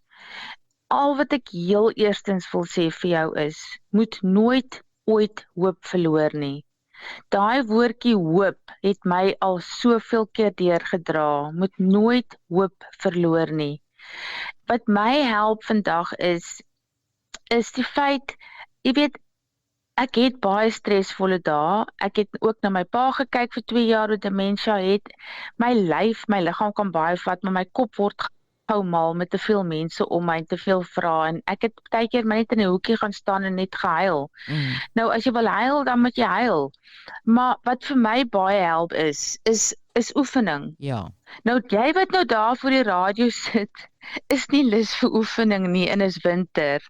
Al wat ek heel eerstens wil sê vir jou is, moet nooit ooit hoop verloor nie. Daai woordjie hoop het my al soveel keer deurgedra, moet nooit hoop verloor nie. Wat my help vandag is die feit, jy weet, ek het baie stresvolle dae, ek het ook na my pa gekyk vir 2 jaar wat dementia het, my liggaam kan baie vat, maar my kop word gou mal met te veel mense om my, te veel vrae, en ek het baie keer net in 'n hoekie gaan staan en net gehuil. Nou, as jy wil huil, dan moet jy huil. Maar wat vir my baie help is oefening. Ja. Nou, jy wat nou daar voor die radio sit, is nie lus vir oefening nie, en is winter.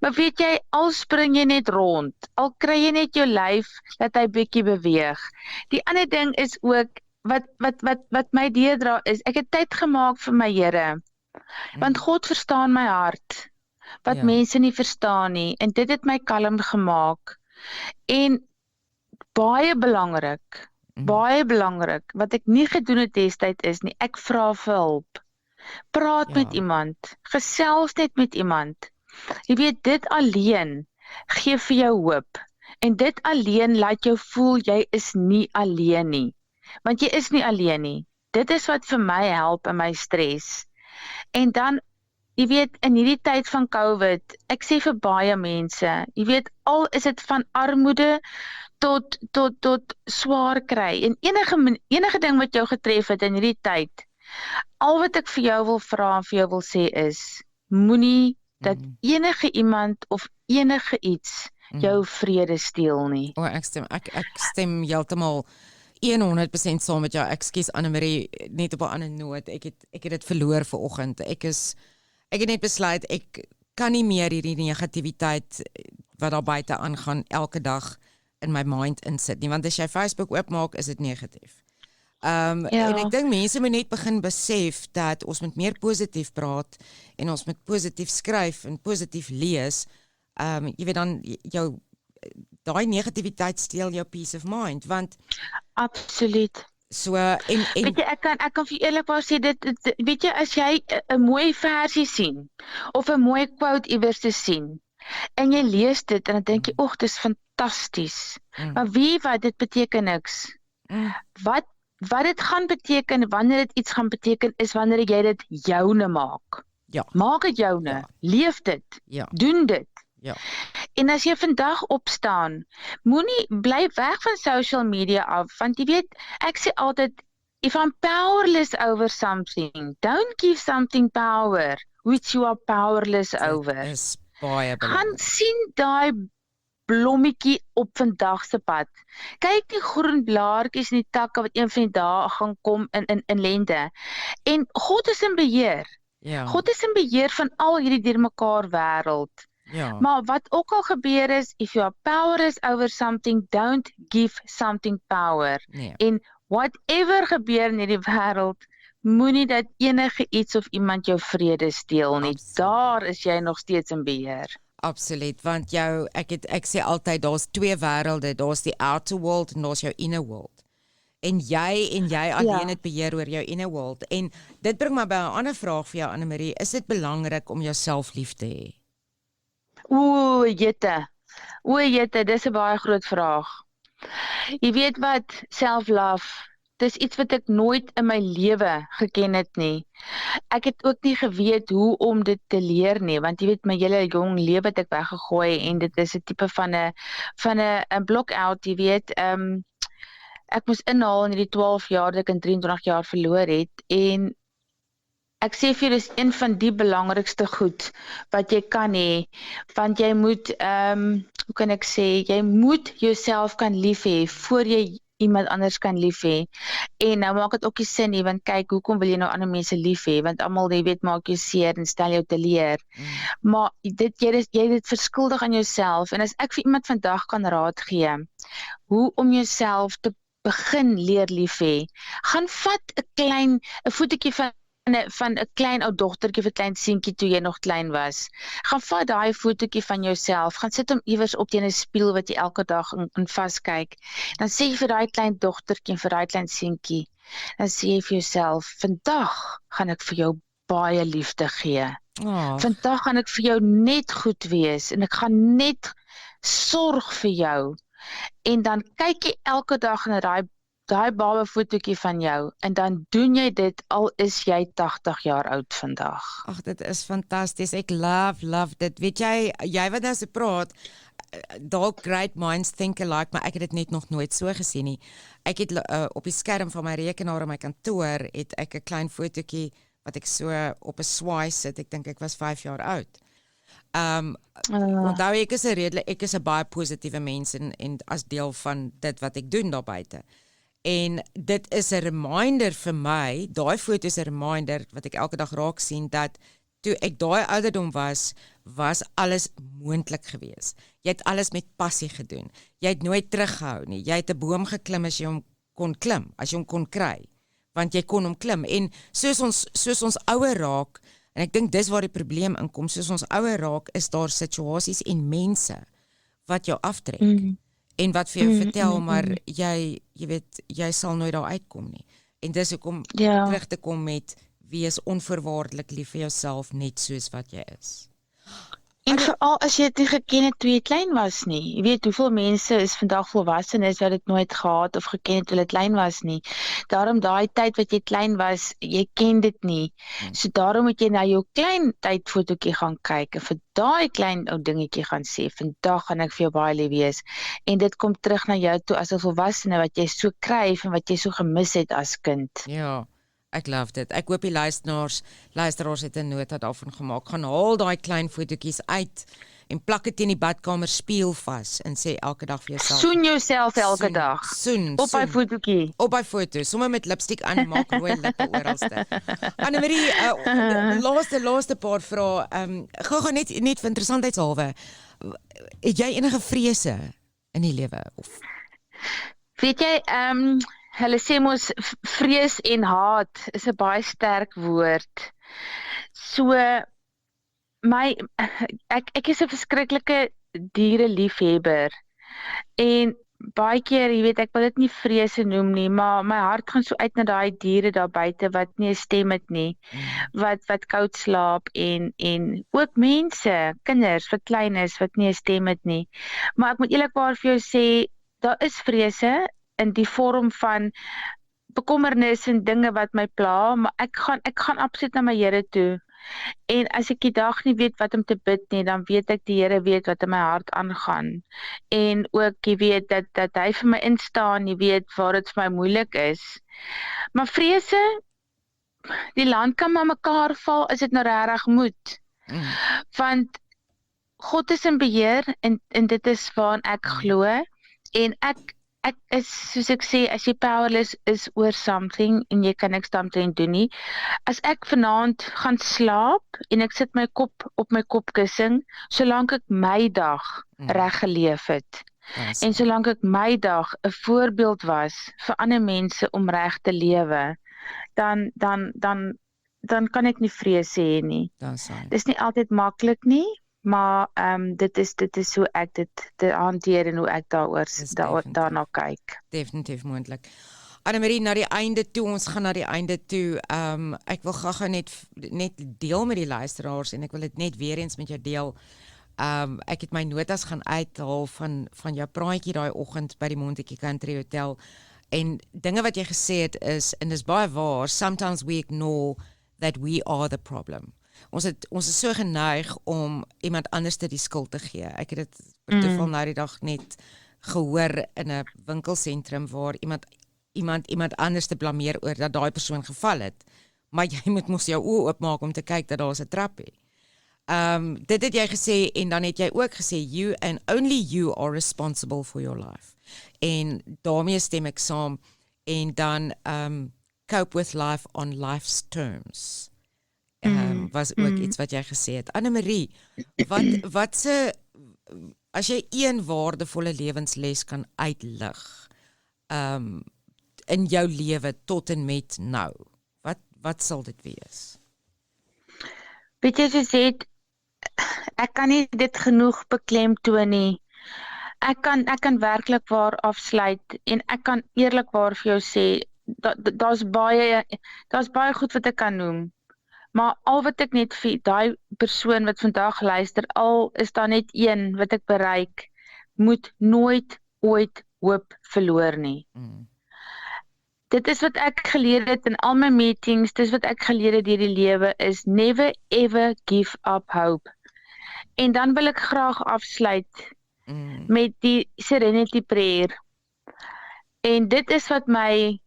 Maar weet jy, al spring jy net rond, al kry jy net jou lyf, dat hy bietjie beweeg. Die ander ding is ook, wat my deurdra is, ek het tyd gemaak vir my Here, want God verstaan my hart, wat mense nie verstaan nie, en dit het my kalm gemaak. En baie belangrik, wat ek nie gedoen het destyds is nie, ek vra vir hulp. Praat met iemand, gesels net met iemand. Jy weet, dit alleen gee vir jou hoop, en dit alleen laat jou voel jy is nie alleen nie, want jy is nie alleen nie. Dit is wat vir my help in my stres. En dan, jy weet, in hierdie tyd van COVID, ek sê vir baie mense, jy weet, al is dit van armoede tot swaar kry, en enige ding wat jou getref het in hierdie tyd, al wat ek vir jou wil vra en vir jou wil sê is, moenie dat enige iemand of enige iets jou vrede steel nie. Ek stem heeltemal 100% saam met jou. Ekskuus Annemarie, net op 'n ander noot. Ek het dit verloor vanoggend. Ek het net besluit ek kan nie meer hierdie negativiteit wat daar buite aangaan elke dag in my mind insit nie, want as jy Facebook oopmaak, is dit negatief. En ek dink mense moet net begin besef dat ons moet meer positief praat, en ons moet positief skryf en positief lees. Jy weet dan, daai negativiteit steel jou peace of mind, want absoluut. So, weet jy, ek kan vir eerlikwaar sê, weet jy, as jy 'n mooi versie sien, of 'n mooi quote iewers te sien, en jy lees dit, en dan dink jy, dit is fantasties. Maar wat dit beteken niks. Wat dit gaan beteken, wanneer dit iets gaan beteken, is wanneer jy dit joune maak. Ja. Maak dit joune, Ja. leef dit, Ja. doen dit. Ja. En as jy vandag opstaan, moenie bly weg van social media af, want jy weet, ek sê altyd, if I'm powerless over something, don't give something power, which you are powerless over. Dit is baie Gaan belangrik. sien daai blommetjie op vandag se pad. Kyk die groen blaartjies in die takke wat een van die dae gaan kom in lente. En God is in beheer. Ja. God is in beheer van al hierdie deurmekaar wêreld. Ja. Maar wat ook al gebeur is, if you are powerless over something, don't give something power. Nee. En whatever gebeur in hierdie wêreld, moenie dat enige iets of iemand jou vrede steel nie. Absoluut. Daar is jy nog steeds in beheer. Absoluut, want ek sê altyd daar's twee wêrelde, daar's die outer world en daar's jou inner world. En jy alleen het beheer oor jou inner world. En dit bring my by 'n ander vraag vir jou, Anne-Marie, is dit belangrik om jouself lief te hê? O, jette, dis 'n baie groot vraag. Jy weet wat, self-love, dis iets wat ek nooit in my lewe geken het nie. Ek het ook nie geweet hoe om dit te leer nie, want jy weet my hele jong lewe het ek weggegooi en dit is 'n tipe van 'n block-out, jy weet. Ek moes inhaal in hierdie 12 jaar dat ek in 23 jaar verloor het en ek sê vir jou, dis een van die belangrikste goed wat jy kan hê, want jy moet, hoe kan ek sê, jy moet jouself kan lief hê voor jy iemand anders kan lief hê. En nou maak dit ook nie sin nie, want kyk, hoekom wil jy nou ander mense lief hê? Want almal, jy weet, maak jou seer en stel jou teleur. Maar jy dit verskuldig aan jouself. En as ek vir iemand vandag kan raad gee, hoe om jouself te begin leer lief hê, gaan vat 'n fotootjie van 'n klein ou dogtertjie of 'n klein seentjie toe jy nog klein was. Gaan vat daai fotootjie van jouself, gaan sit hom iewers op teen 'n spieël wat jy elke dag in vaskyk. Dan sê jy vir daai klein dogtertjie en vir daai klein seentjie, dan sê jy vir jouself, vandag gaan ek vir jou baie liefde gee. Oh, Vandag gaan ek vir jou net goed wees en ek gaan net sorg vir jou. En dan kyk jy elke dag na daai baba fotootjie van jou en dan doen jy dit al is jy 80 jaar oud vandag. ag, dit is fantasties. Ek love dit. Weet jy wat nou so praat, dalk great minds think alike, maar ek het dit net nog nooit so gesien nie. Ek het op die skerm van my rekenaar in my kantoor het ek 'n klein fotootjie wat ek so op 'n swaai sit. Ek dink ek was 5 jaar oud. Onthou ek is 'n baie positiewe mens en as deel van dit wat ek doen daar buite. En dit is 'n reminder vir my, daai foto is 'n reminder wat ek elke dag raak sien dat toe ek daai ouderdom was alles moontlik geweest. Jy het alles met passie gedoen. Jy het nooit teruggehou nie. Jy het 'n boom geklim as jy hom kon klim, as jy hom kon kry, want jy kon hom klim. En soos ons ouer raak, en ek dink dis waar die probleem inkom, soos ons ouer raak, is daar situasies en mense wat jou aftrek. En wat vir jou vertel, maar jy weet, jy sal nooit daar uitkom nie. En dis hoekom terug te kom met wees onvoorwaardelik lief vir jouself net soos wat jy is. En veral as jy dit nie geken het toe jy klein was nie. Jy weet hoeveel mense is vandag volwassenes wat dit nooit gehad of geken het toe hulle klein was nie. Daarom daai tyd wat jy klein was, jy ken dit nie. So daarom moet jy na jou klein tydfotootjie gaan kyk en vir daai klein ou dingetjie gaan sê, vandag gaan ek vir jou baie lief wees. En dit kom terug na jou toe as 'n volwassene wat jy so kryf en wat jy so gemis het as kind. Ja. Ek love dit. Ek hoop die luisteraars het 'n nota daarvan gemaak. Gaan haal daai klein fotootjies uit en plak dit teen die badkamer spieël vas en sê elke dag vir jouself. Soen jouself elke dag. Soen. Op daai fotootjie. Op daai foto, sommer met lipstiek aan, maak rooi lippe oralste. Anne-Marie, laaste paar vrae. Gou net vir interessantheidshalwe. Het jy enige vrese in die lewe of? Weet jy, hulle sê mos vrees en haat is 'n baie sterk woord. So ek is 'n verskriklike diereliefhebber. En baie keer, jy weet, ek wil dit nie vrese noem nie, maar my hart gaan so uit na daai diere daar buite wat nie 'n stem het nie, wat koud slaap en ook mense, kinders wat klein is wat nie 'n stem het nie. Maar ek moet eerlikwaar vir jou sê, daar is vrese in die vorm van bekommernis en dinge wat my pla, maar ek gaan absoluut na my Here toe En as ek die dag nie weet wat om te bid nie, dan weet ek die Here weet wat in my hart aangaan. En ook, jy weet, dat hy vir my instaan, jy weet, waar dit vir my moeilik is. Maar vrese, die land kan maar mekaar val as dit nou regtig moet. Want God is in beheer en dit is waaraan ek glo. En ek is, soos ek sê, as jy powerless is oor something en jy kan niks daarmee doen nie. As ek vanaand gaan slaap en ek sit my kop op my kopkussing, solank ek my dag reg geleef het. En solank ek my dag 'n voorbeeld was vir ander mense om reg te lewe, dan kan ek nie vrees hê nie. Dis nie altyd maklik nie, maar dit is hoe ek dit hanteer en hoe ek daarna kyk. Definitief moontlik. Annemarie, na die einde toe, ons gaan na die einde toe. Ek wil gou net deel met die luisteraars en ek wil dit net weer eens met jou deel. Ek het my notas gaan uithaal van jou praatjie daai oggend by die Montetjie Country Hotel. En dinge wat jy gesê het is, en dis baie waar, sometimes we ignore that we are the problem. Ons is so geneig om iemand anders die skuld te gee. Ek het dit per toeval nou die dag net gehoor in 'n winkelsentrum waar iemand anders te blameer oor dat daai persoon geval het. Maar jy moet mos jou oë oopmaak om te kyk dat daar's 'n trappie. Dit het jy gesê en dan het jy ook gesê you and only you are responsible for your life. En daarmee stem ek saam en dan cope with life on life's terms. Was ook iets wat jy gesê het. Annemarie, as jy een waardevolle lewensles kan uitlig in jou lewe tot en met nou, wat sal dit wees? Weet jy, soos ek kan nie dit genoeg beklemtoon nie. Ek kan werklik waar afsluit en ek kan eerlikwaar vir jou sê, daar's baie goed wat ek kan noem. Maar al wat ek net vir daai persoon wat vandag luister, al is daar net een wat ek bereik, moet nooit ooit hoop verloor nie. Dit is wat ek geleer het in al my meetings, dit is wat ek geleer het deur die lewe, is never ever give up hope. En dan wil ek graag afsluit met die Serenity Prayer. En dit is wat my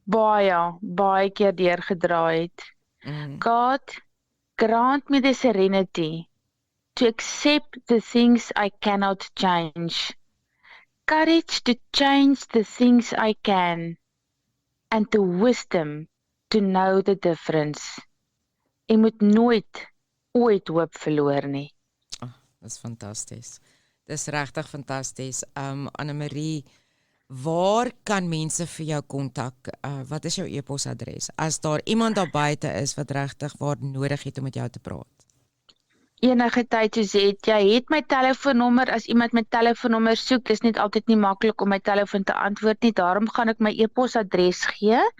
baie keer deurgedraai het. God, grant me the serenity to accept the things I cannot change, courage to change the things I can, and the wisdom to know the difference. Jy moet nooit ooit hoop verloor nie. Dis fantasties. Dis regtig fantasties. Annemarie, waar kan mense vir jou kontak? Wat is jou e-posadres? As daar iemand daar buite is wat regtig waar nodig het om met jou te praat. Enige tyd soos jy het my telefoonnommer, as iemand my telefoonnommer soek, dis net altyd nie maklik om my telefoon te antwoord nie, daarom gaan ek my e-posadres gee.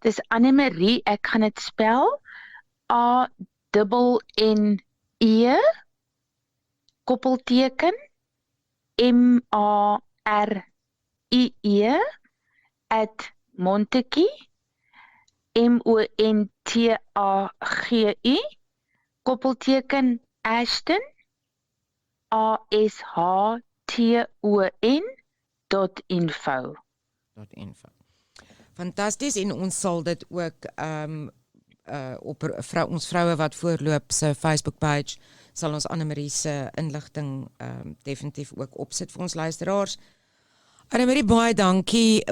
Dis Annemarie, ek gaan dit spel, A-N-N-E, koppelteken, M-A-R-I-E, @Montetjie, M-O-N-T-A-G-I, koppelteken Ashton, ASHTON.info. Fantasties, en ons sal dit ook op ons vroue wat voorloop se Facebook page sal ons Annemarie se inligting definitief ook opsit vir ons luisteraars. Annemarie, baie dankie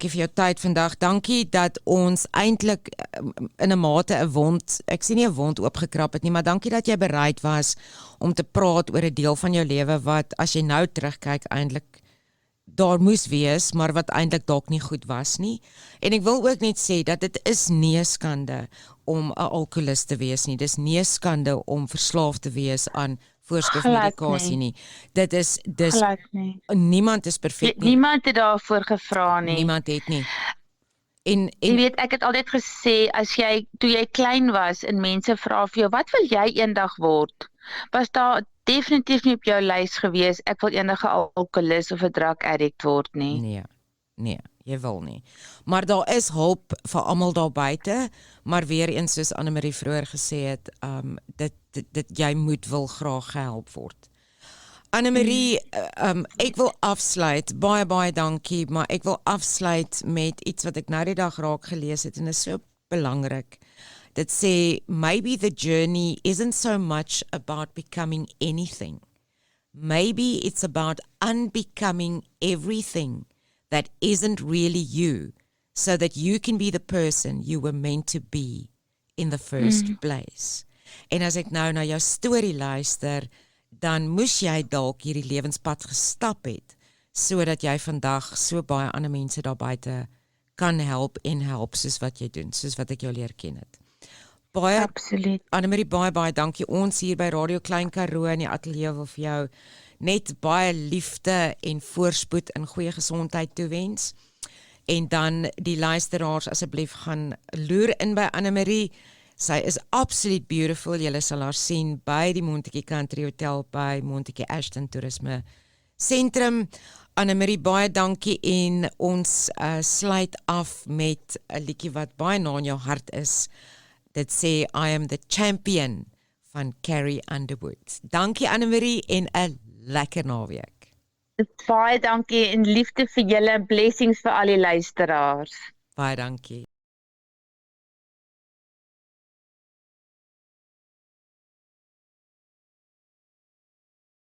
vir jou tyd vandag. Dankie dat ons eintlik in 'n mate 'n wond, ek sien nie 'n wond oopgekrap het nie, maar dankie dat jy bereid was om te praat oor 'n deel van jou lewe wat as jy nou terugkyk eintlik daar moes wees, maar wat eintlik dalk nie goed was nie. En ek wil ook net sê dat dit is nie 'n skande om 'n alkoholist te wees nie. Dis nie 'n skande om verslaaf te wees aan voorskrifmedikasie nie. Dis niemand is perfek nie. Niemand het daarvoor gevra nie. Niemand het nie. En jy weet, ek het altyd gesê, toe jy klein was en mense vra vir jou, wat wil jy eendag word? Was daar definitief nie op jou lys gewees, ek wil enige alkoholist of 'n drug addict word nie. Nee, Nee, jy wil nie. Maar daar is hulp vir almal daar buite, maar weer eens soos Annemarie vroeër gesê het, dit jy wil graag gehelp word. Annemarie, ek wil afsluit, baie dankie, maar ek wil afsluit met iets wat ek nou die dag raak gelees het en is so belangrik. Dit sê, maybe the journey isn't so much about becoming anything. Maybe it's about unbecoming everything that isn't really you, so that you can be the person you were meant to be in the first place. En as ek nou na jou storie luister, dan moes jy dalk hierdie lewenspad gestap het, sodat jy vandag so baie ander mense daar buite kan help soos wat jy doen, soos wat ek jou leer ken het. Absoluut. Annemarie, baie dankie. Ons hier by Radio Klein Karoo in die ateljee wil vir jou net baie liefde en voorspoed en goeie gesondheid toewens. En dan die luisteraars asseblief gaan loer in by Annemarie. Sy is absoluut beautiful. Julle sal haar sien by die Montetjie Country Hotel by Montetjie Ashton Toerisme Sentrum. Annemarie, baie dankie en ons sluit af met 'n liedjie wat baie na in jou hart is. Dit sê I Am the Champion van Carrie Underwood. Dankie Annemarie en 'n lekker naweek. Baie dankie en liefde vir julle en blessings vir al die luisteraars. Baie dankie.